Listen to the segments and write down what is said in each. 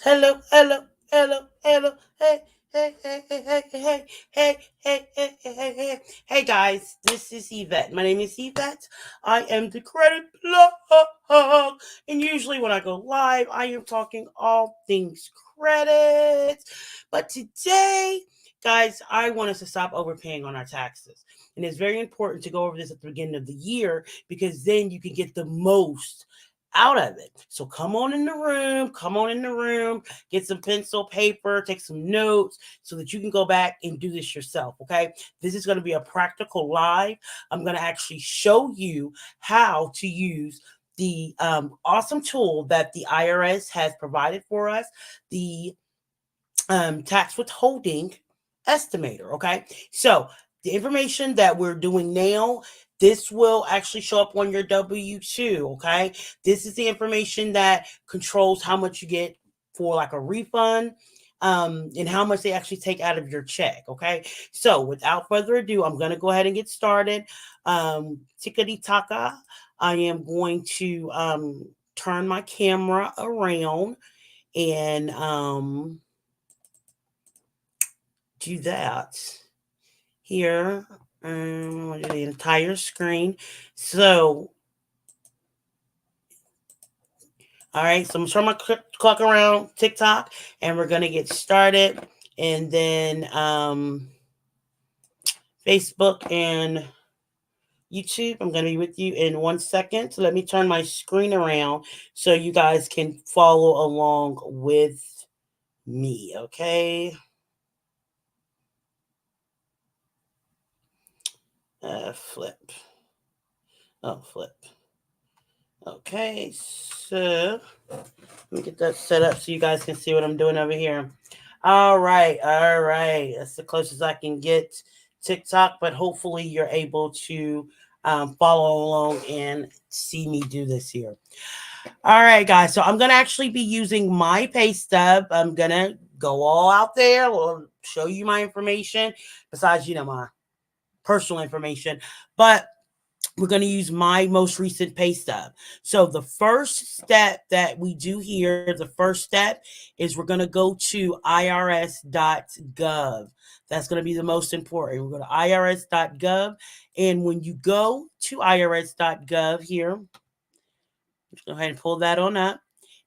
Hello, hello, hello, hello. Hey, hey, hey, hey, hey, hey, hey, hey, hey, hey, hey, hey. Hey guys, this is Yvette. My name is Yvette. I am the credit blog. And usually when I go live, I am talking all things credit. But today, guys, I want us to stop overpaying on our taxes. And it's very important to go over this at the beginning of the year because then you can get the most out of it. So come on in the room, get some pencil, paper, take some notes so that you can go back and do this yourself. Okay. This is going to be a practical live. I'm going to actually show you how to use the awesome tool that the IRS has provided for us, the tax withholding estimator. Okay. So the information that we're doing now, this will actually show up on your W 2. Okay. This is the information that controls how much you get for like a refund. And how much they actually take out of your check. Okay. So without further ado, I'm going to go ahead and get started. Tickety taka. I am going to turn my camera around and do that here. I'm going to do the entire screen. So, all right. So I'm going to turn my clock around, TikTok, and we're going to get started. And then Facebook and YouTube. I'm going to be with you in 1 second. So let me turn my screen around so you guys can follow along with me. Okay. Flip. Oh, flip. Okay, so let me get that set up so you guys can see what I'm doing over here. All right, all right. That's the closest I can get TikTok, but hopefully you're able to follow along and see me do this here. All right, guys. So I'm gonna actually be using my pay stub. I'm gonna go all out there. We'll show you my information, besides my personal information, but we're going to use my most recent pay stub. So the first step that we do here, the first step is we're going to go to irs.gov. That's going to be the most important. We're going to irs.gov. And when you go to irs.gov here, let's go ahead and pull that on up.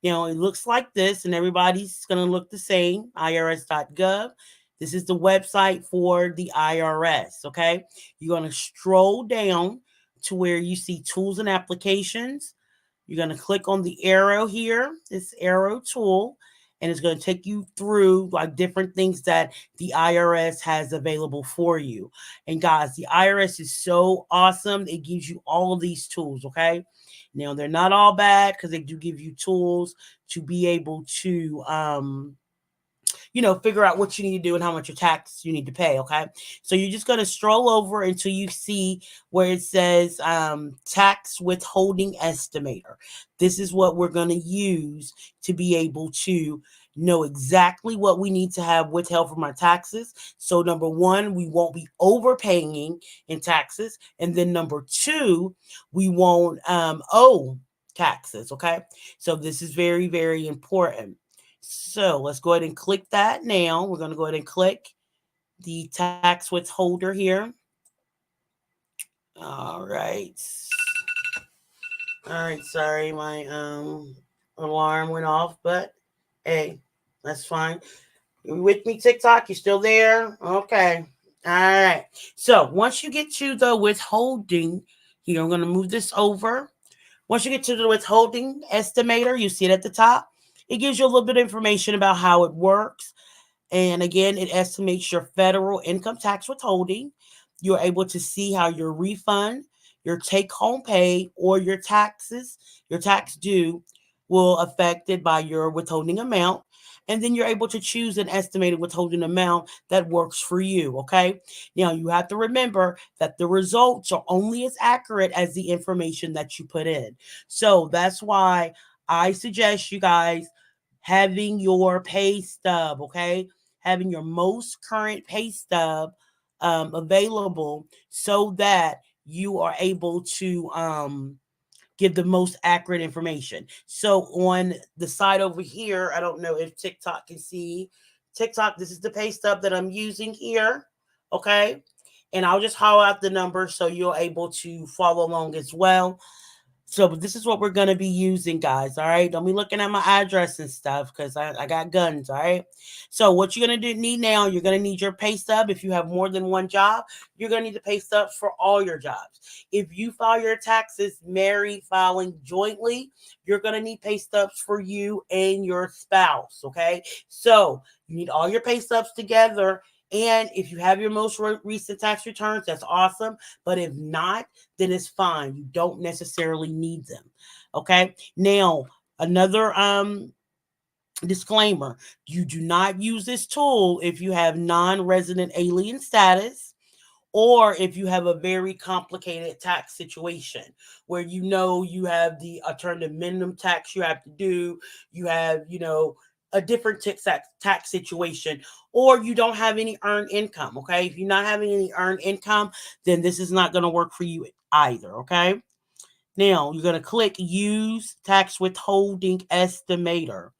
It looks like this, and everybody's going to look the same, irs.gov. This is the website for the IRS, okay? You're going to stroll down to where you see tools and applications. You're going to click on the arrow here, this arrow tool, and it's going to take you through like different things that the IRS has available for you. And guys, the IRS is so awesome. It gives you all of these tools, okay? Now, they're not all bad because they do give you tools to be able to figure out what you need to do and how much your tax you need to pay. Okay. So you're just going to stroll over until you see where it says tax withholding estimator. This is what we're going to use to be able to know exactly what we need to have withheld from our taxes. So number one, we won't be overpaying in taxes. And then number two, we won't owe taxes. Okay. So this is very, very important. So let's go ahead and click that now. We're going to go ahead and click the tax withholder here. All right. All right. Sorry, my alarm went off, but hey, that's fine. You with me, TikTok? You still there? Okay. All right. So once you get to the withholding here, I'm going to move this over. Once you get to the withholding estimator, you see it at the top. It gives you a little bit of information about how it works. And again, it estimates your federal income tax withholding. You're able to see how your refund, your take home pay, or your taxes, your tax due, will affected by your withholding amount. And then you're able to choose an estimated withholding amount that works for you. Okay. Now you have to remember that the results are only as accurate as the information that you put in. So that's why I suggest you guys having your pay stub, okay? Having your most current pay stub available so that you are able to give the most accurate information. So on the side over here, I don't know if TikTok can see. TikTok, this is the pay stub that I'm using here. Okay. And I'll just holler out the number so you're able to follow along as well. So this is what we're gonna be using, guys. All right. Don't be looking at my address and stuff because I got guns. All right. So what you're gonna need now, you're gonna need your pay stub. If you have more than one job, you're gonna need the pay stub for all your jobs. If you file your taxes married, filing jointly, you're gonna need pay stubs for you and your spouse. Okay. So you need all your pay stubs together. And if you have your most recent tax returns, that's awesome. But if not, then it's fine. You don't necessarily need them. Okay. Now, another disclaimer, you do not use this tool if you have non-resident alien status or if you have a very complicated tax situation where you have the alternative minimum tax you have to do, you have, a different tax situation, or you don't have any earned income. Okay. If you're not having any earned income, then this is not going to work for you either. Okay. Now you're going to click use tax withholding estimator.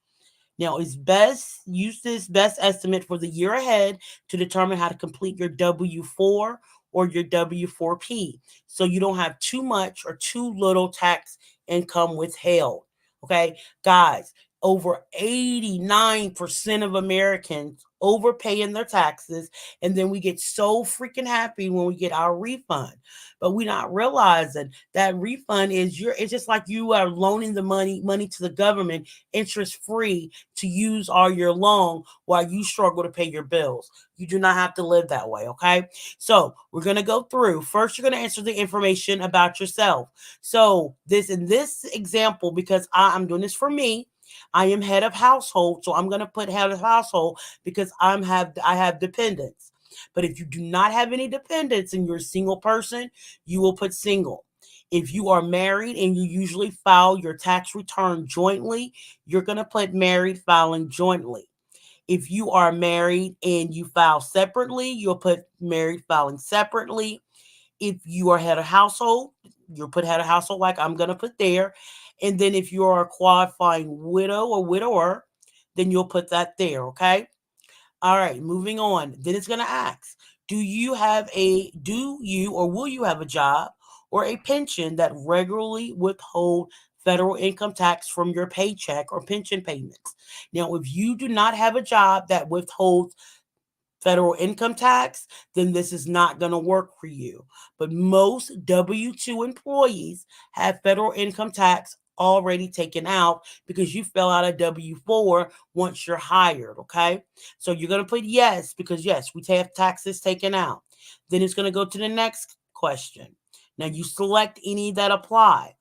Now, it's best use this best estimate for the year ahead to determine how to complete your W-4 or your W-4P, so you don't have too much or too little tax income withheld. Okay, guys, over 89% of Americans overpay in their taxes, and then we get so freaking happy when we get our refund. But we're not realizing that refund is it's just like you are loaning the money to the government interest free to use all year long while you struggle to pay your bills. You do not have to live that way, okay? So we're gonna go through. First, you're gonna answer the information about yourself. So in this example, because I'm doing this for me, I am head of household, so I'm gonna put head of household because I have dependents. But if you do not have any dependents and you're a single person, you will put single. If you are married and you usually file your tax return jointly, you're going to put married filing jointly. If you are married and you file separately, you'll put married filing separately. If you are head of household, you'll put head of household like I'm going to put there. And then if you are a qualifying widow or widower, then you'll put that there, okay? All right, moving on. Then it's going to ask, do you or will you have a job or a pension that regularly withhold federal income tax from your paycheck or pension payments? Now, if you do not have a job that withholds federal income tax, then this is not going to work for you. But most W 2 employees have federal income tax already taken out because you fill out a W-4 once you're hired. Okay. So you're going to put yes because, yes, we have taxes taken out. Then it's going to go to the next question. Now you select any that apply.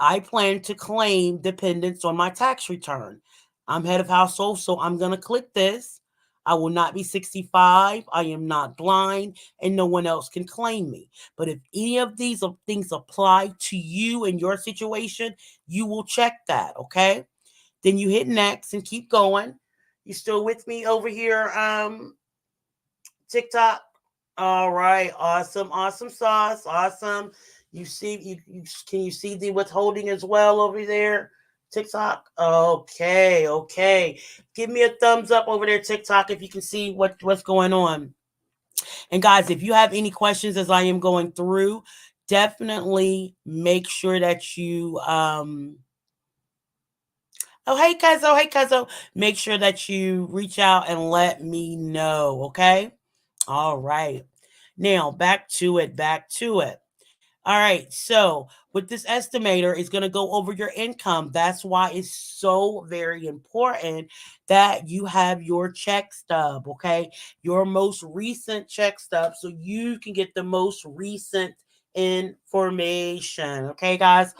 I plan to claim dependents on my tax return. I'm head of household, so I'm going to click this. I will not be 65. I am not blind, and no one else can claim me. But if any of these things apply to you in your situation, you will check that, okay? Then you hit next and keep going. You still with me over here, TikTok? All right, awesome, awesome sauce, awesome. Can you see the withholding as well over there? TikTok. Okay, okay. Give me a thumbs up over there, TikTok, if you can see what's going on. And guys, if you have any questions as I am going through, definitely make sure that you oh hey Cuzzo, hey Cuzzo. Make sure that you reach out and let me know, okay? All right. Now back to it, back to it. All right. So with this estimator, it's going to go over your income. That's why it's so very important that you have your check stub, okay? Your most recent check stub so you can get the most recent information. Okay, guys?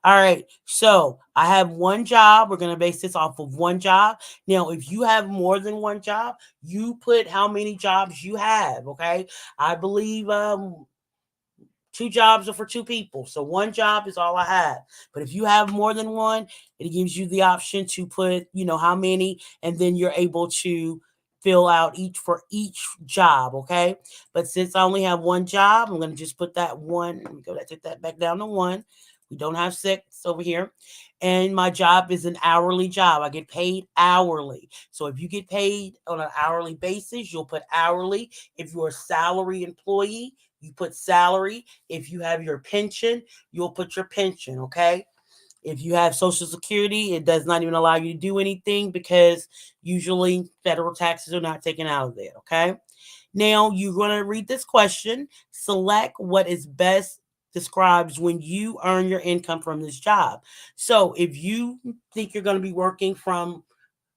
All right. So I have one job. We're going to base this off of one job. Now, if you have more than one job, you put how many jobs you have. Okay. I believe two jobs are for two people. So one job is all I have. But if you have more than one, it gives you the option to put, how many, and then you're able to fill out each job. Okay. But since I only have one job, I'm going to just put that one. Let me go take that back down to one. We don't have six over here. And my job is an hourly job. I get paid hourly. So if you get paid on an hourly basis, you'll put hourly. If you're a salary employee, you put salary. If you have your pension, you'll put your pension, okay? If you have Social Security, it does not even allow you to do anything because usually federal taxes are not taken out of there, okay? Now you're going to read this question. Select what is best describes when you earn your income from this job. So if you think you're going to be working from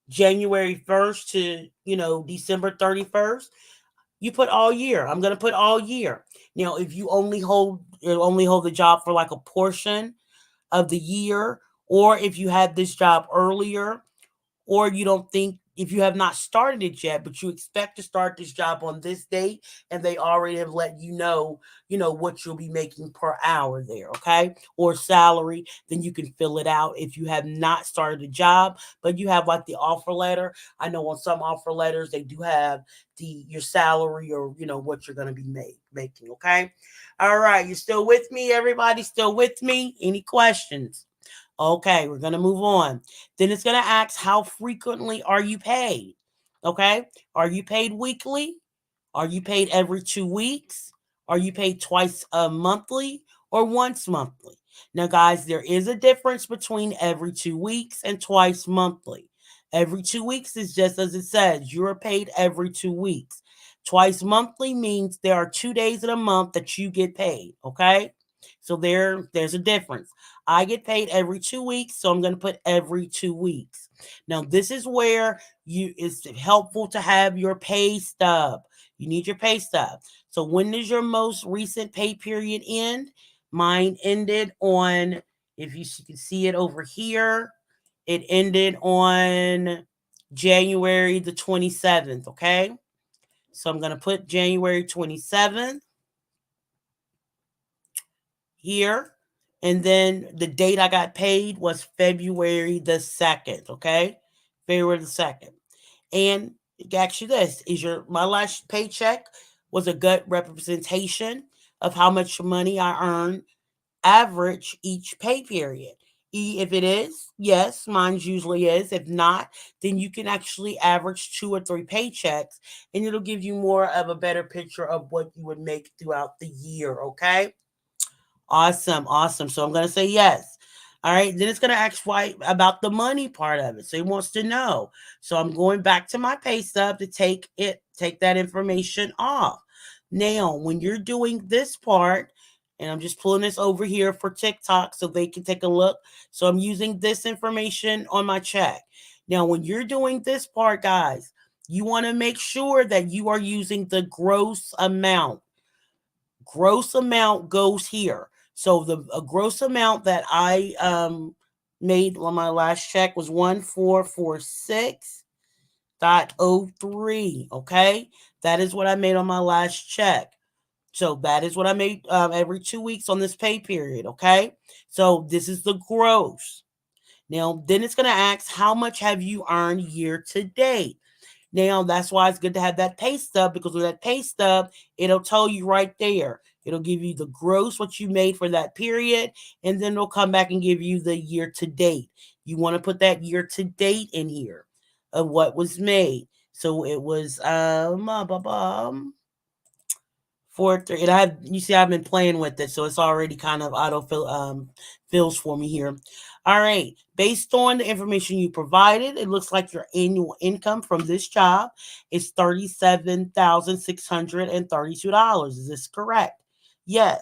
January 1st to, December 31st, you put all year. I'm going to put all year. Now, if you only hold the job for like a portion of the year, or if you had this job earlier, or you don't think, if you have not started it yet, but you expect to start this job on this date, and they already have let you know what you'll be making per hour there, okay? Or salary, then you can fill it out if you have not started a job, but you have like the offer letter. I know on some offer letters they do have your salary, or what you're going to be making, okay? All right, you still with me, everybody? Still with me? Any questions? Okay, we're going to move on. Then it's going to ask, how frequently are you paid? Okay, are you paid weekly? Are you paid every 2 weeks? Are you paid twice monthly or once monthly? Now, guys, there is a difference between every 2 weeks and twice monthly. Every 2 weeks is just as it says, you're paid every 2 weeks. Twice monthly means there are 2 days in a month that you get paid. Okay, so there's a difference. I get paid every 2 weeks, so I'm going to put every 2 weeks. Now, this is where it's helpful to have your pay stub. You need your pay stub. So when does your most recent pay period end? Mine ended on, if you can see it over here, it ended on January the 27th, okay? So I'm going to put January 27th here. And then the date I got paid was February the 2nd, okay? February the 2nd. And actually, this is my last paycheck was a good representation of how much money I earn average each pay period. If it is, yes, mine usually is. If not, then you can actually average 2 or 3 paychecks, and it'll give you more of a better picture of what you would make throughout the year, okay? Awesome, awesome. So I'm gonna say yes. All right. Then it's gonna ask why about the money part of it. So he wants to know. So I'm going back to my pay stub to take that information off. Now, when you're doing this part, and I'm just pulling this over here for TikTok so they can take a look. So I'm using this information on my check. Now, when you're doing this part, guys, you want to make sure that you are using the gross amount. Gross amount goes here. So the gross amount that I made on my last check was 1446.03. Okay, that is what I made on my last check. So that is what I made every 2 weeks on this pay period. Okay, so this is the gross. Now, then it's going to ask, how much have you earned year to date? Now, that's why it's good to have that pay stub, because with that pay stub, it'll tell you right there. It'll give you the gross, what you made for that period, and then it'll come back and give you the year to date. You want to put that year to date in here of what was made. So it was 4 3, and you see I've been playing with it, so it's already kind of fills for me here. All right, based on the information you provided, it looks like your annual income from this job is $37,632. Is this correct? Yes.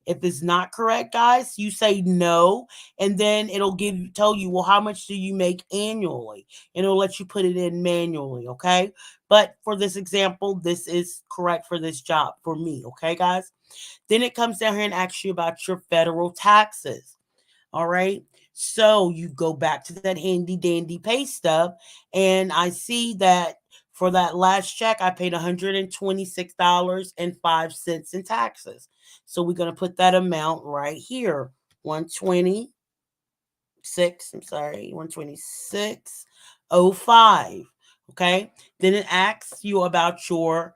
If it's not correct, guys, you say no, and then it'll tell you, well, how much do you make annually, and it'll let you put it in manually. Okay. But for this example, this is correct for this job for me. Okay, guys? Then it comes down here and asks you about your federal taxes. All right. So you go back to that handy dandy pay stub, and I see that for that last check, I paid $126.05 in taxes. So we're going to put that amount right here, 126. I'm sorry, 126.05. Okay. Then it asks you about your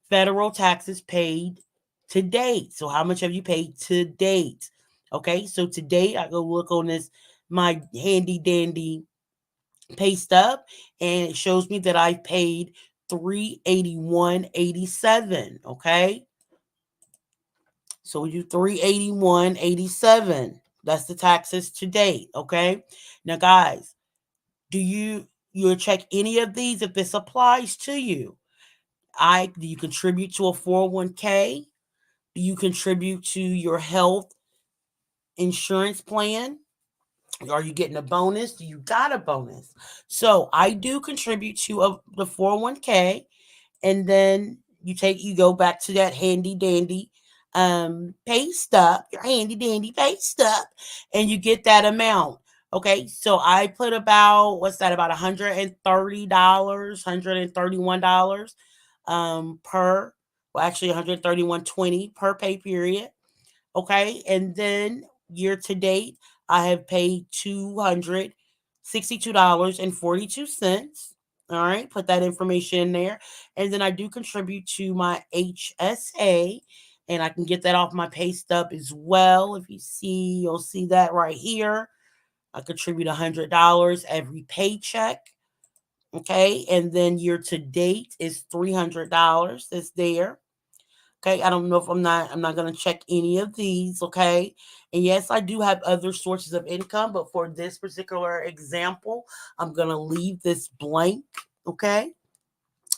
federal taxes paid to date. So how much have you paid to date? Okay, so today I go look on this my handy dandy pay stub, and it shows me that I paid 381.87. Okay, so we do 381.87. That's the taxes to date. Okay, now guys, do you'll check any of these if this applies to you? Do you contribute to a 401k? Do you contribute to your health insurance plan? Are you getting a bonus? Do you got a bonus? So I do contribute to the 401k, and then you go back to that handy dandy pay stub, your handy dandy pay stub, and you get that amount. Okay, so I put about, what's that, about $130, $131 per, well, actually 131.20 per pay period. Okay, and then year to date, I have paid $262.42. All right, put that information in there. And then I do contribute to my HSA, and I can get that off my pay stub as well. If you see, you'll see that right here. I contribute $100 every paycheck. Okay, and then year to date is $300 that's there. Okay, I don't know if I'm not going to check any of these, okay? And yes, I do have other sources of income, but for this particular example, I'm going to leave this blank, okay?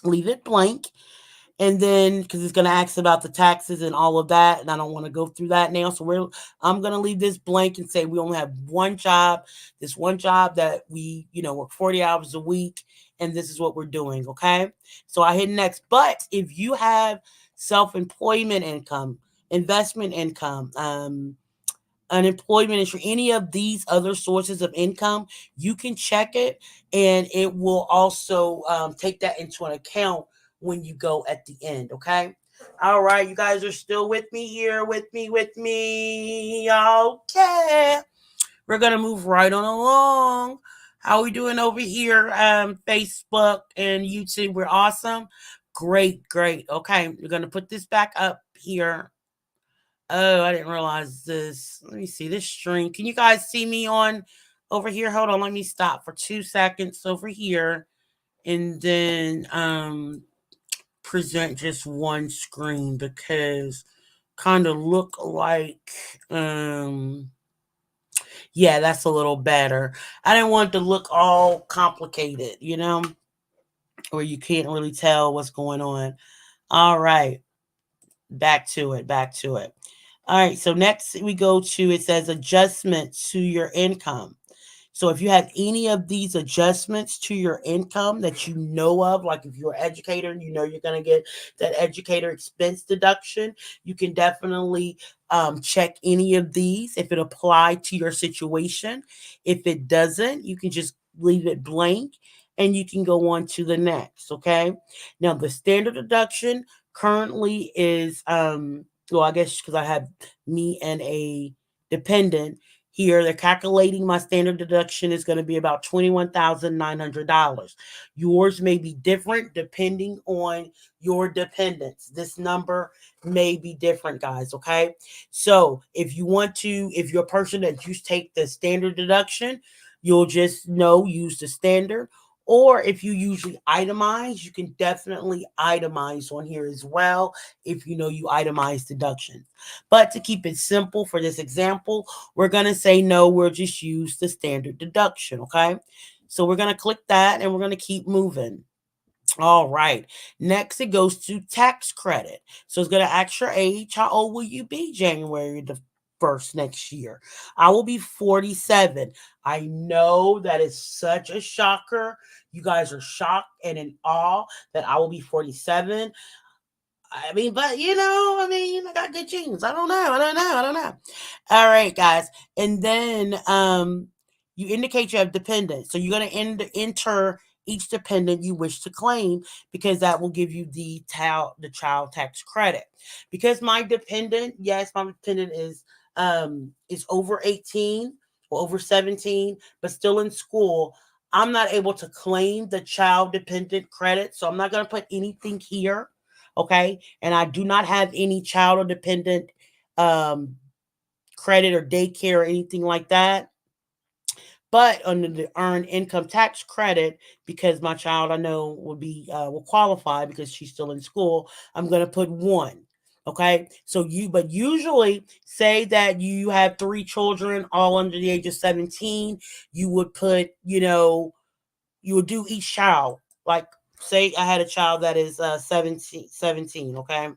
Leave it blank. And then, because it's going to ask about the taxes and all of that, and I don't want to go through that now. So I'm going to leave this blank and say we only have one job, this one job that we, work 40 hours a week, and this is what we're doing, okay? So I hit next. But if you have self-employment income, investment income, unemployment insurance, any of these other sources of income, you can check it, and it will also take that into an account when you go at the end. Okay. All right. You guys are still with me here, with me. Okay. We're going to move right on along. How are we doing over here? Facebook and YouTube. We're awesome. Great, great. Okay. We're going to put this back up here. Oh, I didn't realize this. Let me see this string. Can you guys see me on over here? Hold on, let me stop for 2 seconds over here, and then present just one screen, because kind of look like yeah, that's a little better. I didn't want it to look all complicated, where you can't really tell what's going on. All right. Back to it. All right, so next we go to, it says adjustments to your income. So if you have any of these adjustments to your income that you know of, like if you're an educator and you know you're going to get that educator expense deduction, you can definitely check any of these if it applied to your situation. If it doesn't, you can just leave it blank and you can go on to the next. Okay. Now the standard deduction currently is well, I guess because I have me and a dependent here, they're calculating my standard deduction is going to be about $21,900. Yours may be different depending on your dependents. This number may be different, guys. Okay. So if you're a person that you take the standard deduction, you'll just use the standard. Or if you usually itemize, you can definitely itemize on here as well if you itemize deductions. But to keep it simple for this example, we're going to say no, we'll just use the standard deduction, okay? So we're going to click that and we're going to keep moving. All right. Next, it goes to tax credit. So it's going to ask your age. How old will you be January the 1st next year? I will be 47. I know that is such a shocker. You guys are shocked and in awe that I will be 47. I mean, but I got good genes. I don't know. All right, guys. And then you indicate you have dependents. So you're going to enter each dependent you wish to claim, because that will give you the child tax credit. Because my dependent is over 18 or over 17, but still in school. I'm not able to claim the child dependent credit, so I'm not going to put anything here. Okay. And I do not have any child or dependent credit or daycare or anything like that. But under the earned income tax credit, because my child I know will qualify because she's still in school, I'm going to put one. Okay, but usually, say that you have three children, all under the age of 17, you would put, you would do each child. Like, say I had a child that is 17, okay?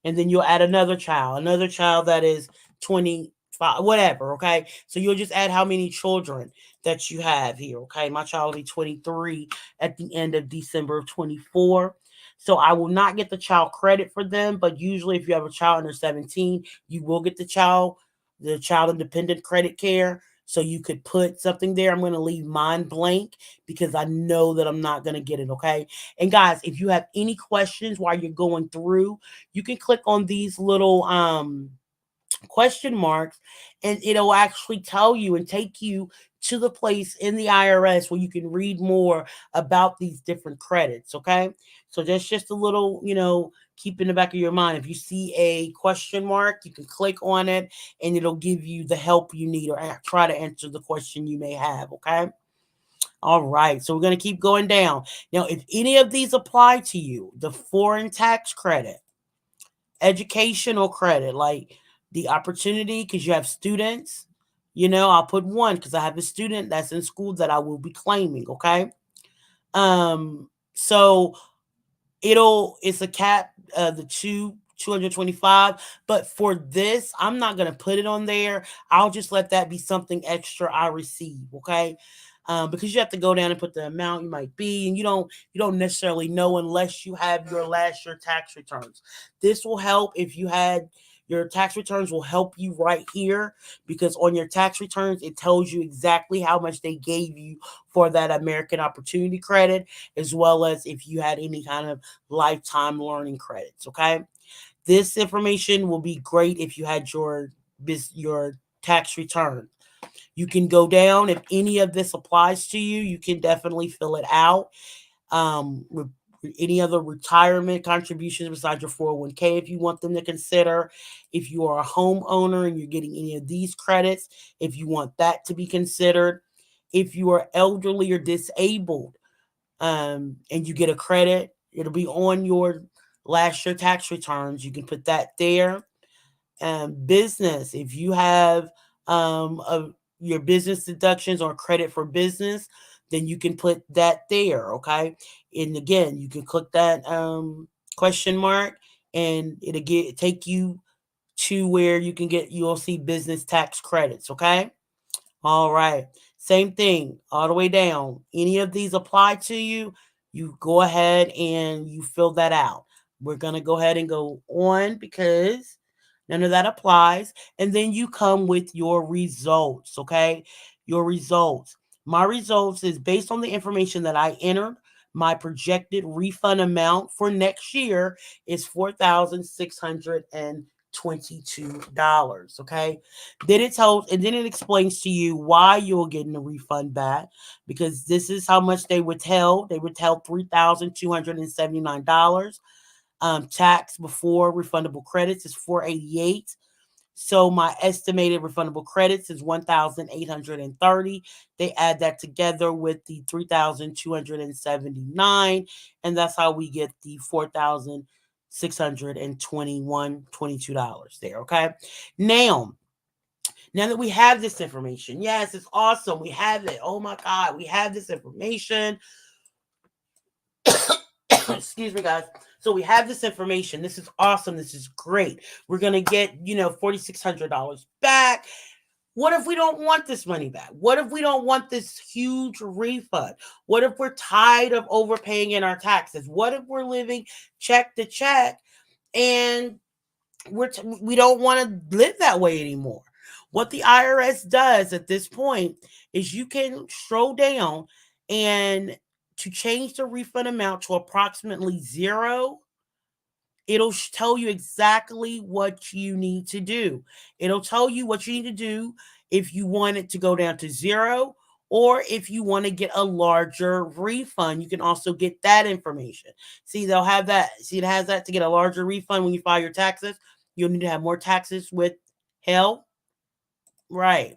And then you'll add another child that is 25, whatever, okay? So you'll just add how many children that you have here, okay? My child will be 23 at the end of December of 24. So I will not get the child credit for them, but usually if you have a child under 17, you will get the child independent credit care. So you could put something there. I'm going to leave mine blank because I know that I'm not going to get it, okay? And guys, if you have any questions while you're going through, you can click on these little question marks, and it'll actually tell you and take you to the place in the IRS where you can read more about these different credits, okay? So that's just a little, keep in the back of your mind. If you see a question mark, you can click on it and it'll give you the help you need or try to answer the question you may have, okay? All right, so we're going to keep going down. Now, if any of these apply to you, the foreign tax credit, educational credit, like the opportunity, because you have students, I'll put one because I have a student that's in school that I will be claiming, okay? So it's a cap, the 225, but for this I'm not going to put it on there. I'll just let that be something extra I receive, okay? Because you have to go down and put the amount you might be, and you don't necessarily know unless you have your last year tax returns. This will help if you had your tax returns, will help you right here, because on your tax returns it tells you exactly how much they gave you for that American Opportunity Credit, as well as if you had any kind of lifetime learning credits, okay? This information will be great if you had your tax return. You can go down. If any of this applies to you, you can definitely fill it out. With any other retirement contributions besides your 401k, if you want them to consider. If you are a homeowner and you're getting any of these credits, if you want that to be considered. If you are elderly or disabled, and you get a credit, it'll be on your last year tax returns. You can put that there. Business, if you have your business deductions or credit for business, then you can put that there, okay? And again, you can click that question mark, and take you to where you'll see business tax credits, okay? All right. Same thing all the way down. Any of these apply to you, you go ahead and you fill that out. We're going to go ahead and go on because none of that applies. And then you come with your results, okay? Your results. My results is based on the information that I entered. My projected refund amount for next year is $4,622, okay? Then it explains to you why you're getting the refund back, because this is how much they withheld. They withheld $3,279. Tax before refundable credits is $488. So my estimated refundable credits is 1,830. They add that together with the 3,279, and that's how we get the $4,622 there. Okay. Now that we have this information, yes, it's awesome. We have it. Oh my God, we have this information. Excuse me, guys. So we have this information. This is awesome. This is great. We're gonna get, $4,600 back. What if we don't want this money back? What if we don't want this huge refund? What if we're tired of overpaying in our taxes? What if we're living check to check and we don't want to live that way anymore? What the IRS does at this point is you can scroll down, and to change the refund amount to approximately zero, it'll tell you exactly what you need to do. It'll tell you what you need to do if you want it to go down to zero, or if you want to get a larger refund. You can also get that information. See, they'll have that. See, it has that to get a larger refund when you file your taxes. You'll need to have more taxes withheld. Right.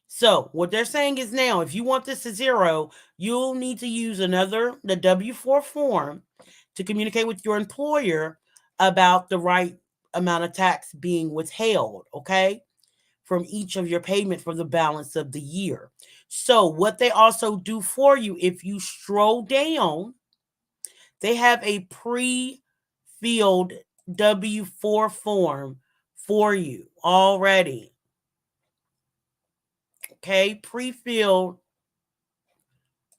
So what they're saying is now, if you want this to zero, you'll need to use the W-4 form to communicate with your employer about the right amount of tax being withheld, okay, from each of your payments for the balance of the year. So what they also do for you, if you stroll down, they have a pre-filled W-4 form for you already. Okay, pre-filled.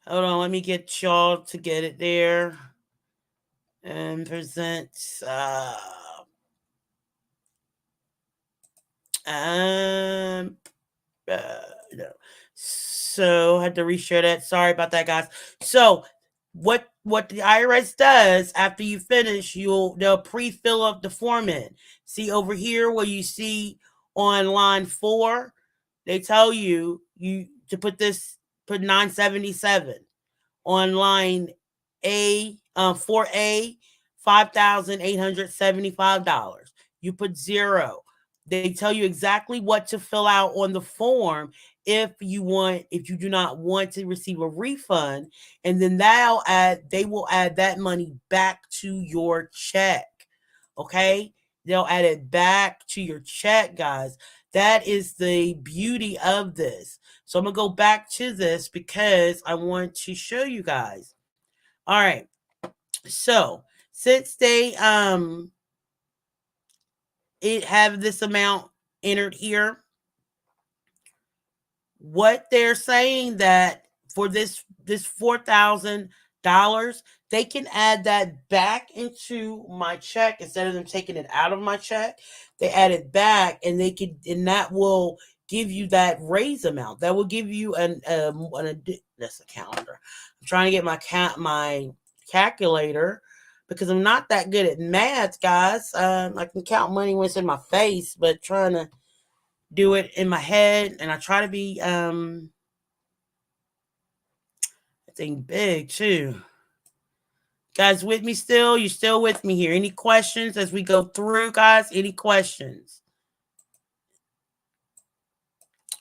Hold on, let me get y'all to get it there. And presents um uh, no. So I had to reshare that. Sorry about that, guys. So what the IRS does after you finish, they'll pre-fill up the form in. See over here where you see on line 4, they tell you to put 977 on line A 4A, $5,875. You put zero. They tell you exactly what to fill out on the form if you do not want to receive a refund, and then they will add that money back to your check. Okay? They'll add it back to your check, guys. That is the beauty of this. So I'm going to go back to this because I want to show you guys. All right. So, since they it have this amount entered here, what they're saying that for this $4,000, they can add that back into my check instead of them taking it out of my check. They add it back, and that will give you that raise amount. That will give you that's a calendar. I'm trying to get my calculator because I'm not that good at math, guys. I can count money when it's in my face, but trying to do it in my head, and I try to be I think big too. Guys with me still? You still with me here? Any questions as we go through, guys? Any questions?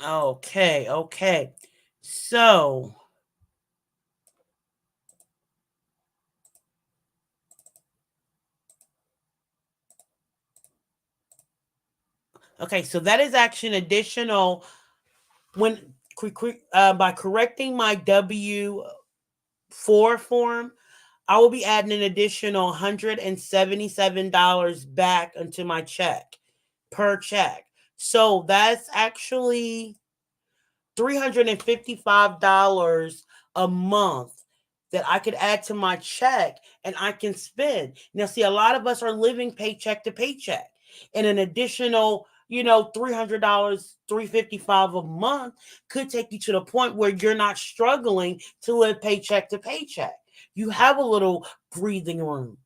Okay, okay. So okay, so that is actually an additional when by correcting my W-4 form, I will be adding an additional $177 back into my check per check. So that's actually $355 a month that I could add to my check and I can spend. Now, see, a lot of us are living paycheck to paycheck, and an additional, $300, $355 a month could take you to the point where you're not struggling to live paycheck to paycheck. You have a little breathing room.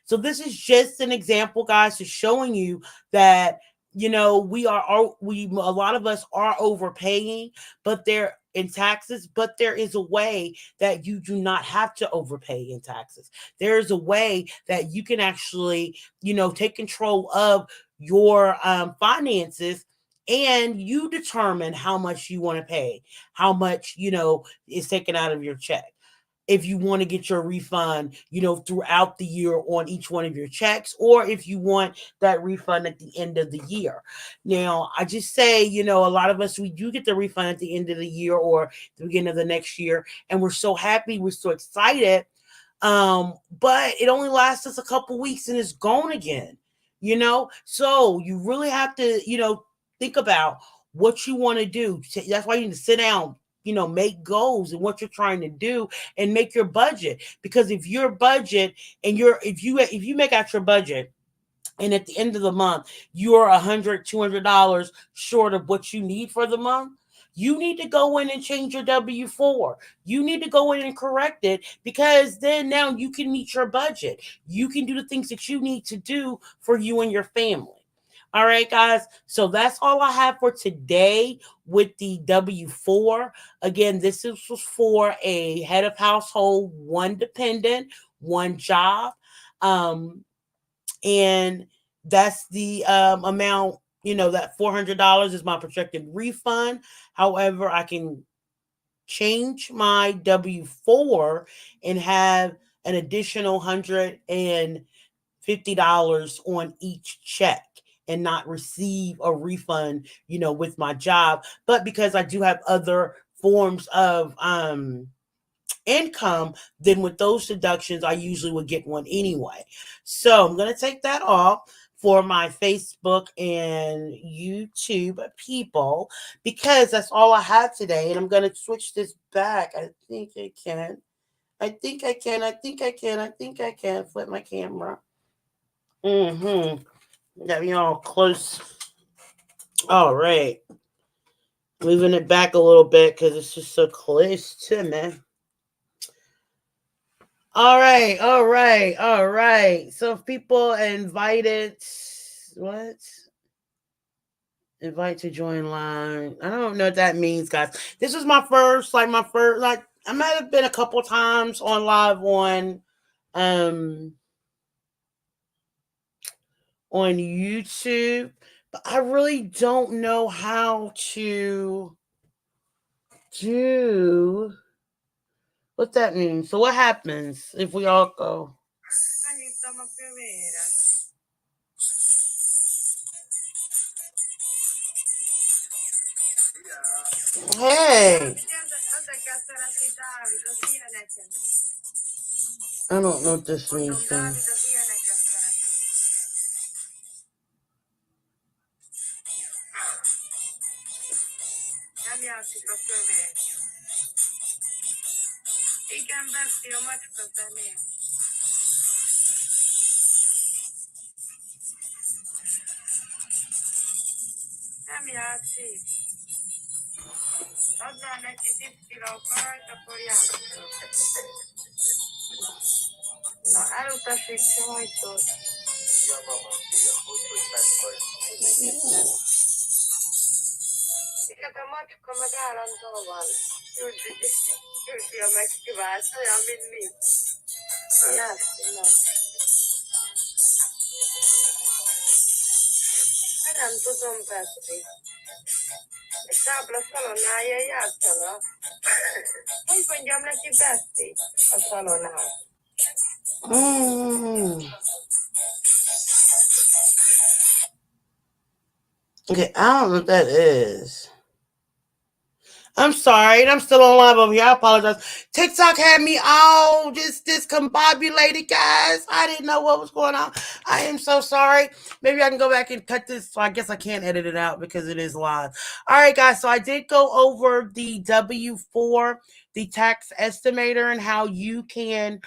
So this is just an example, guys, to showing you that we a lot of us are overpaying, but there in taxes, but there is a way that you do not have to overpay in taxes. There is a way that you can actually, take control of your finances, and you determine how much you want to pay, how much, is taken out of your check. If you want to get your refund, throughout the year on each one of your checks, or if you want that refund at the end of the year. Now, I just say, a lot of us, we do get the refund at the end of the year or the beginning of the next year, and we're so happy, we're so excited. But it only lasts us a couple weeks and it's gone again, So you really have to, think about what you want to do. That's why you need to sit down, make goals and what you're trying to do and make your budget. Because if your budget and if you make out your budget and at the end of the month you're $100, $200 short of what you need for the month, you need to go in and change your W-4. You need to go in and correct it, because then now you can meet your budget. You can do the things that you need to do for you and your family. All right, guys. So that's all I have for today with the W-4. Again, was for a head of household, one dependent, one job. And that's the amount, that $400 is my projected refund. However, I can change my W-4 and have an additional $150 on each check and not receive a refund, with my job. But because I do have other forms of income, then with those deductions, I usually would get one anyway. So I'm going to take that off for my Facebook and YouTube people because that's all I have today. And I'm going to switch this back. I think I can. I think I can. I think I can. I think I can flip my camera. Got me all close. All right. Moving it back a little bit because it's just so close to me. All right, all right, all right. So if people invited, what? Invite to join line. I don't know what that means, guys. This was my first, I might have been a couple times on live um on YouTube, but I really don't know how to do what that means. So what happens if we all go? Hey, I don't know what this means. Mm. Okay, I don't know what that is. I'm sorry, and I'm still on live over here. I apologize. TikTok had me all just discombobulated, guys. I didn't know what was going on. I am so sorry. Maybe I can go back and cut this. So I guess I can't edit it out because it is live. All right, guys. So I did go over the W-4, the tax estimator, and how you can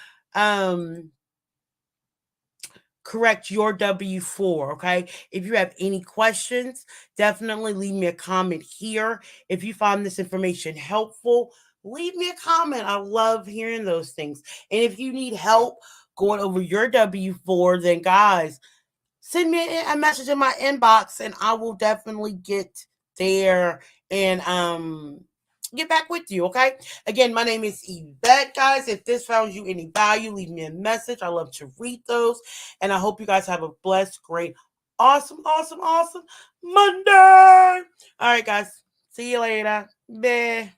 correct your W-4. Okay. If you have any questions, definitely leave me a comment here. If you find this information helpful, leave me a comment. I love hearing those things. And if you need help going over your W-4, then guys, send me a message in my inbox and I will definitely get there and get back with you. Okay, again, my name is Yvette, guys. If this found you any value, leave me a message. I love to read those, and I hope you guys have a blessed, great, awesome, awesome, awesome Monday. All right, guys, see you later. Bye.